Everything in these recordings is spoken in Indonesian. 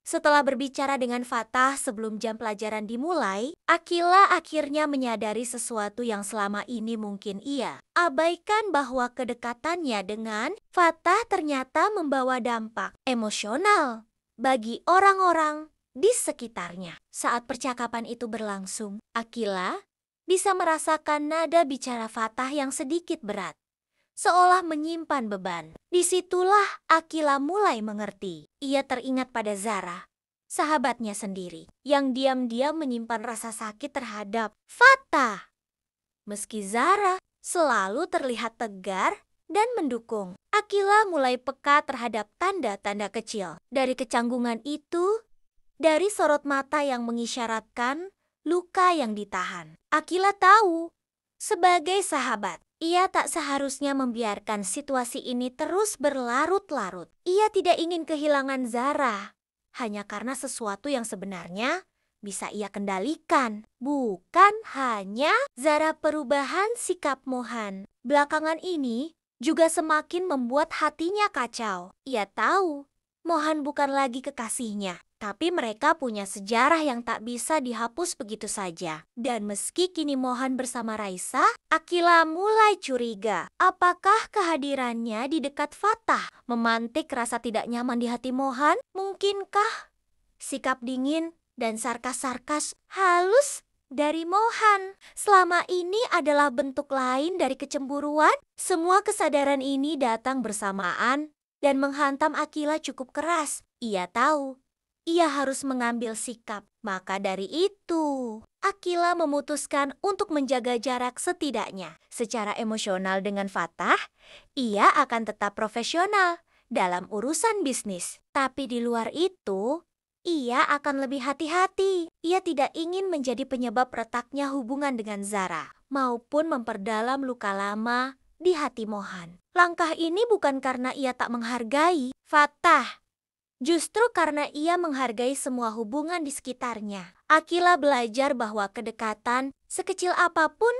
Setelah berbicara dengan Fatah sebelum jam pelajaran dimulai, Akila akhirnya menyadari sesuatu yang selama ini mungkin ia abaikan, bahwa kedekatannya dengan Fatah ternyata membawa dampak emosional bagi orang-orang di sekitarnya. Saat percakapan itu berlangsung, Akila bisa merasakan nada bicara Fatah yang sedikit berat, seolah menyimpan beban. Disitulah Akila mulai mengerti. Ia teringat pada Zara, sahabatnya sendiri, yang diam-diam menyimpan rasa sakit terhadap Fatah. Meski Zara selalu terlihat tegar dan mendukung, Akila mulai peka terhadap tanda-tanda kecil. Dari kecanggungan itu, dari sorot mata yang mengisyaratkan luka yang ditahan, Akila tahu, sebagai sahabat, ia tak seharusnya membiarkan situasi ini terus berlarut-larut. Ia tidak ingin kehilangan Zara hanya karena sesuatu yang sebenarnya bisa ia kendalikan. Bukan hanya Zara, perubahan sikap Mohan belakangan ini juga semakin membuat hatinya kacau. Ia tahu Mohan bukan lagi kekasihnya, tapi mereka punya sejarah yang tak bisa dihapus begitu saja. Dan meski kini Mohan bersama Raisa, Akila mulai curiga. Apakah kehadirannya di dekat Fatah memantik rasa tidak nyaman di hati Mohan? Mungkinkah sikap dingin dan sarkas-sarkas halus dari Mohan selama ini adalah bentuk lain dari kecemburuan? Semua kesadaran ini datang bersamaan dan menghantam Akila cukup keras. Ia tahu ia harus mengambil sikap. Maka dari itu, Akila memutuskan untuk menjaga jarak setidaknya. Secara emosional dengan Fatah, ia akan tetap profesional dalam urusan bisnis. Tapi di luar itu, ia akan lebih hati-hati. Ia tidak ingin menjadi penyebab retaknya hubungan dengan Zara, maupun memperdalam luka lama di hati Mohan. Langkah ini bukan karena ia tak menghargai Fatah, justru karena ia menghargai semua hubungan di sekitarnya. Akila belajar bahwa kedekatan, sekecil apapun,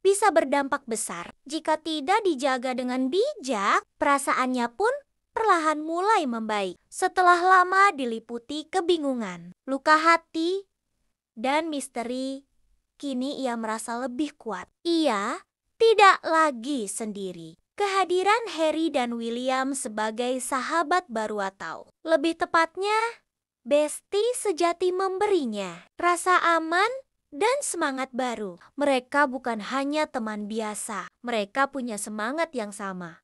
bisa berdampak besar. Jika tidak dijaga dengan bijak, perasaannya pun perlahan mulai membaik. Setelah lama diliputi kebingungan, luka hati, dan misteri, kini ia merasa lebih kuat. Ia tidak lagi sendiri. Kehadiran Harry dan William sebagai sahabat baru, atau lebih tepatnya bestie sejati, memberinya rasa aman dan semangat baru. Mereka bukan hanya teman biasa, mereka punya semangat yang sama.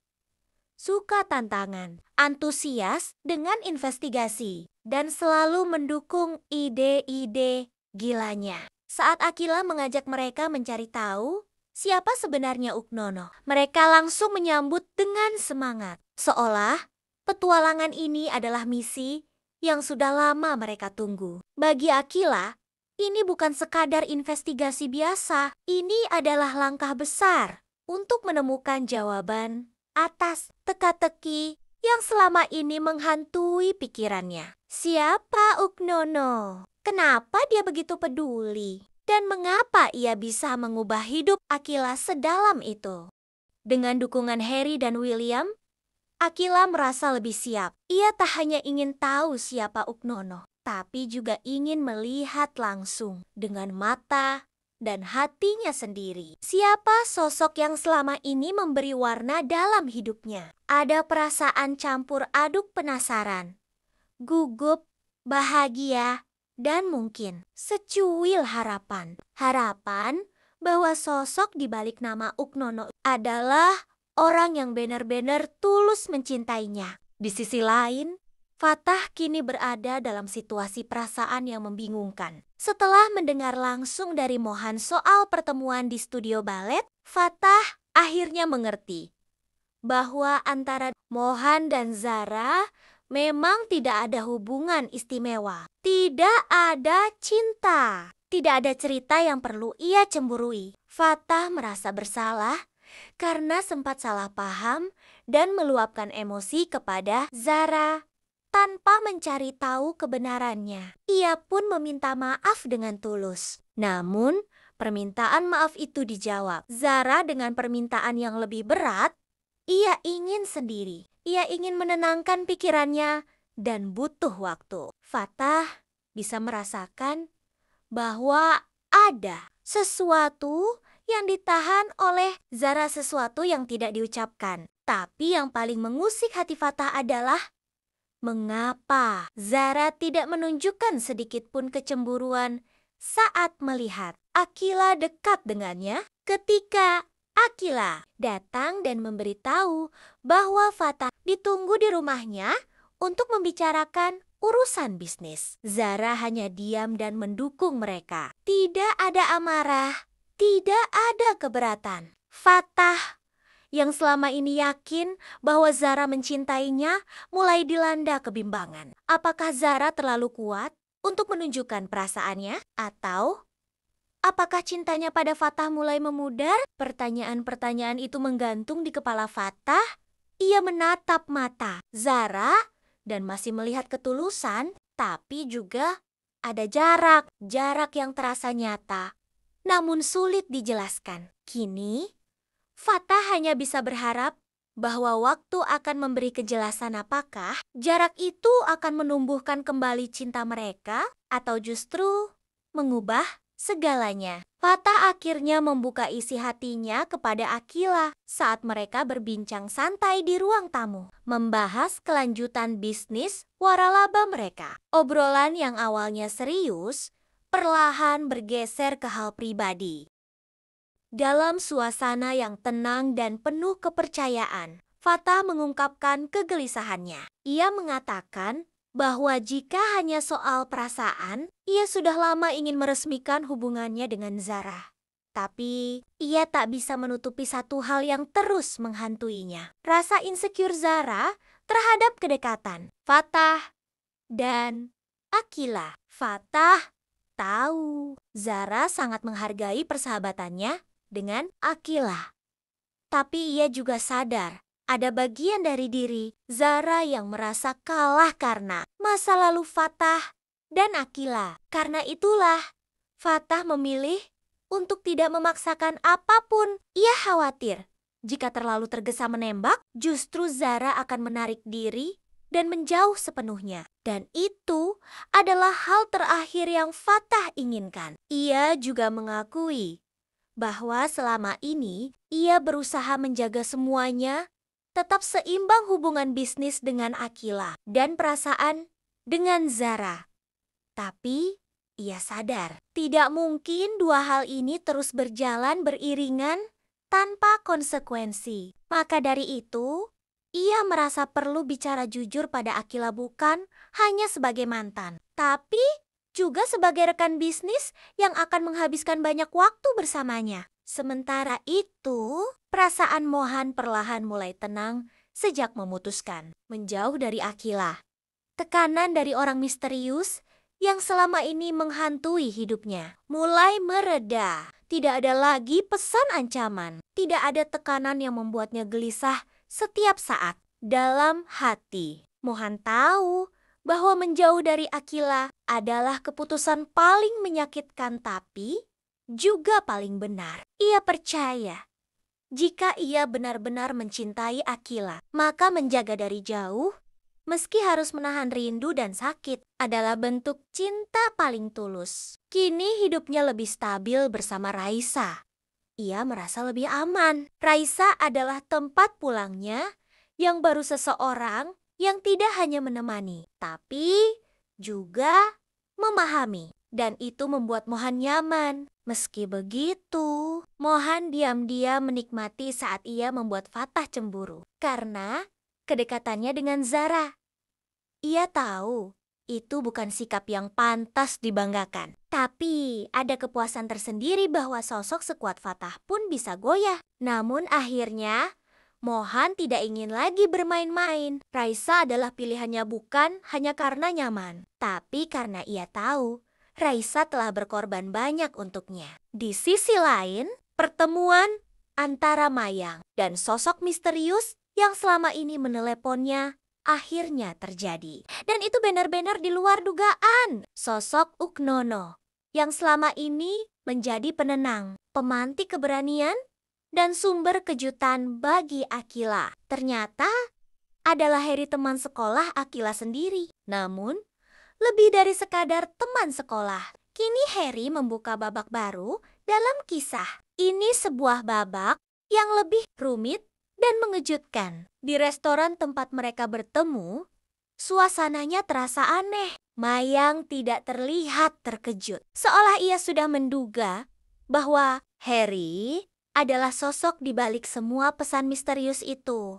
Suka tantangan, antusias dengan investigasi, dan selalu mendukung ide-ide gilanya. Saat Akila mengajak mereka mencari tahu siapa sebenarnya Uknono, mereka langsung menyambut dengan semangat, seolah petualangan ini adalah misi yang sudah lama mereka tunggu. Bagi Akila, ini bukan sekadar investigasi biasa. Ini adalah langkah besar untuk menemukan jawaban atas teka-teki yang selama ini menghantui pikirannya. Siapa Uknono? Kenapa dia begitu peduli? Dan mengapa ia bisa mengubah hidup Akila sedalam itu? Dengan dukungan Harry dan William, Akila merasa lebih siap. Ia tak hanya ingin tahu siapa Uknono, tapi juga ingin melihat langsung dengan mata dan hatinya sendiri. Siapa sosok yang selama ini memberi warna dalam hidupnya? Ada perasaan campur aduk, penasaran, gugup, bahagia, dan mungkin secuil harapan. Harapan bahwa sosok di balik nama Uknono adalah orang yang benar-benar tulus mencintainya. Di sisi lain, Fatah kini berada dalam situasi perasaan yang membingungkan. Setelah mendengar langsung dari Mohan soal pertemuan di studio balet, Fatah akhirnya mengerti bahwa antara Mohan dan Zara memang tidak ada hubungan istimewa. Tidak ada cinta. Tidak ada cerita yang perlu ia cemburui. Fatah merasa bersalah karena sempat salah paham dan meluapkan emosi kepada Zara tanpa mencari tahu kebenarannya. Ia pun meminta maaf dengan tulus. Namun, permintaan maaf itu dijawab Zara dengan permintaan yang lebih berat. Ia ingin sendiri. Ia ingin menenangkan pikirannya dan butuh waktu. Fatah bisa merasakan bahwa ada sesuatu yang ditahan oleh Zara, sesuatu yang tidak diucapkan. Tapi yang paling mengusik hati Fatah adalah mengapa Zara tidak menunjukkan sedikit pun kecemburuan saat melihat Akila dekat dengannya. Ketika Akila datang dan memberitahu bahwa Fatah ditunggu di rumahnya untuk membicarakan urusan bisnis, Zara hanya diam dan mendukung mereka. Tidak ada amarah, tidak ada keberatan. Fatah yang selama ini yakin bahwa Zara mencintainya mulai dilanda kebimbangan. Apakah Zara terlalu kuat untuk menunjukkan perasaannya? Atau apakah cintanya pada Fatah mulai memudar? Pertanyaan-pertanyaan itu menggantung di kepala Fatah. Ia menatap mata Zara dan masih melihat ketulusan, tapi juga ada jarak yang terasa nyata, namun sulit dijelaskan. Kini, Fatah hanya bisa berharap bahwa waktu akan memberi kejelasan apakah jarak itu akan menumbuhkan kembali cinta mereka atau justru mengubah segalanya. Fatah akhirnya membuka isi hatinya kepada Akila saat mereka berbincang santai di ruang tamu, membahas kelanjutan bisnis waralaba mereka. Obrolan yang awalnya serius perlahan bergeser ke hal pribadi. Dalam suasana yang tenang dan penuh kepercayaan, Fatah mengungkapkan kegelisahannya. Ia mengatakan bahwa jika hanya soal perasaan, ia sudah lama ingin meresmikan hubungannya dengan Zara. Tapi ia tak bisa menutupi satu hal yang terus menghantuinya. Rasa insecure Zara terhadap kedekatan Fatah dan Akila. Fatah tahu Zara sangat menghargai persahabatannya dengan Akila. Tapi ia juga sadar ada bagian dari diri Zara yang merasa kalah karena masa lalu Fatah dan Akila. Karena itulah Fatah memilih untuk tidak memaksakan apapun. Ia khawatir jika terlalu tergesa menembak, justru Zara akan menarik diri dan menjauh sepenuhnya. Dan itu adalah hal terakhir yang Fatah inginkan. Ia juga mengakui bahwa selama ini ia berusaha menjaga semuanya tetap seimbang, hubungan bisnis dengan Akila dan perasaan dengan Zara. Tapi ia sadar tidak mungkin dua hal ini terus berjalan beriringan tanpa konsekuensi. Maka dari itu, ia merasa perlu bicara jujur pada Akila, bukan hanya sebagai mantan, tapi juga sebagai rekan bisnis yang akan menghabiskan banyak waktu bersamanya. Sementara itu, perasaan Mohan perlahan mulai tenang sejak memutuskan menjauh dari Akila. Tekanan dari orang misterius yang selama ini menghantui hidupnya mulai mereda. Tidak ada lagi pesan ancaman, tidak ada tekanan yang membuatnya gelisah setiap saat. Dalam hati, Mohan tahu bahwa menjauh dari Akila adalah keputusan paling menyakitkan tapi juga paling benar. Ia percaya jika ia benar-benar mencintai Akila, maka menjaga dari jauh, meski harus menahan rindu dan sakit, adalah bentuk cinta paling tulus. Kini hidupnya lebih stabil bersama Raisa. Ia merasa lebih aman. Raisa adalah tempat pulangnya yang baru, seseorang yang tidak hanya menemani, tapi juga memahami. Dan itu membuat Mohan nyaman. Meski begitu, Mohan diam-diam menikmati saat ia membuat Fatah cemburu karena kedekatannya dengan Zara. Ia tahu itu bukan sikap yang pantas dibanggakan. Tapi ada kepuasan tersendiri bahwa sosok sekuat Fatah pun bisa goyah. Namun akhirnya Mohan tidak ingin lagi bermain-main. Raisa adalah pilihannya bukan hanya karena nyaman, tapi karena ia tahu Raisa telah berkorban banyak untuknya. Di sisi lain, pertemuan antara Mayang dan sosok misterius yang selama ini meneleponnya akhirnya terjadi. Dan itu benar-benar di luar dugaan. Sosok Uknono yang selama ini menjadi penenang, pemantik keberanian, dan sumber kejutan bagi Akila, ternyata adalah Harry teman sekolah Akila sendiri. Namun, lebih dari sekadar teman sekolah. Kini Harry membuka babak baru dalam kisah. Ini sebuah babak yang lebih rumit dan mengejutkan. Di restoran tempat mereka bertemu, suasananya terasa aneh. Mayang tidak terlihat terkejut, seolah ia sudah menduga bahwa Harry adalah sosok di balik semua pesan misterius itu.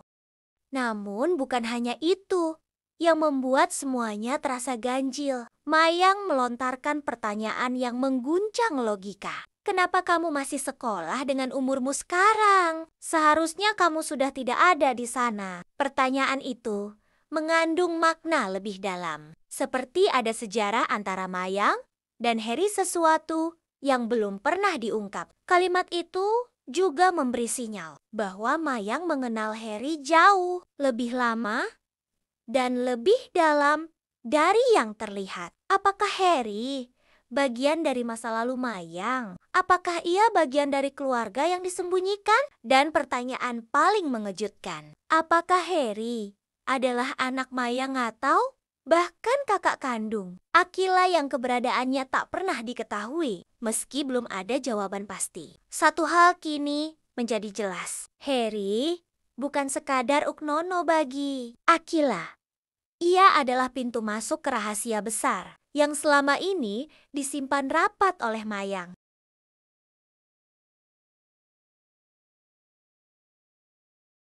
Namun bukan hanya itu yang membuat semuanya terasa ganjil. Mayang melontarkan pertanyaan yang mengguncang logika. Kenapa kamu masih sekolah dengan umurmu sekarang? Seharusnya kamu sudah tidak ada di sana. Pertanyaan itu mengandung makna lebih dalam. Seperti ada sejarah antara Mayang dan Harry, sesuatu yang belum pernah diungkap. Kalimat itu juga memberi sinyal bahwa Mayang mengenal Harry jauh lebih lama dan lebih dalam dari yang terlihat. Apakah Harry bagian dari masa lalu Mayang? Apakah ia bagian dari keluarga yang disembunyikan? Dan pertanyaan paling mengejutkan, apakah Harry adalah anak Mayang atau bahkan kakak kandung Akila yang keberadaannya tak pernah diketahui? Meski belum ada jawaban pasti, satu hal kini menjadi jelas. Harry bukan sekadar Uknono bagi Akila. Ia adalah pintu masuk ke rahasia besar yang selama ini disimpan rapat oleh Mayang.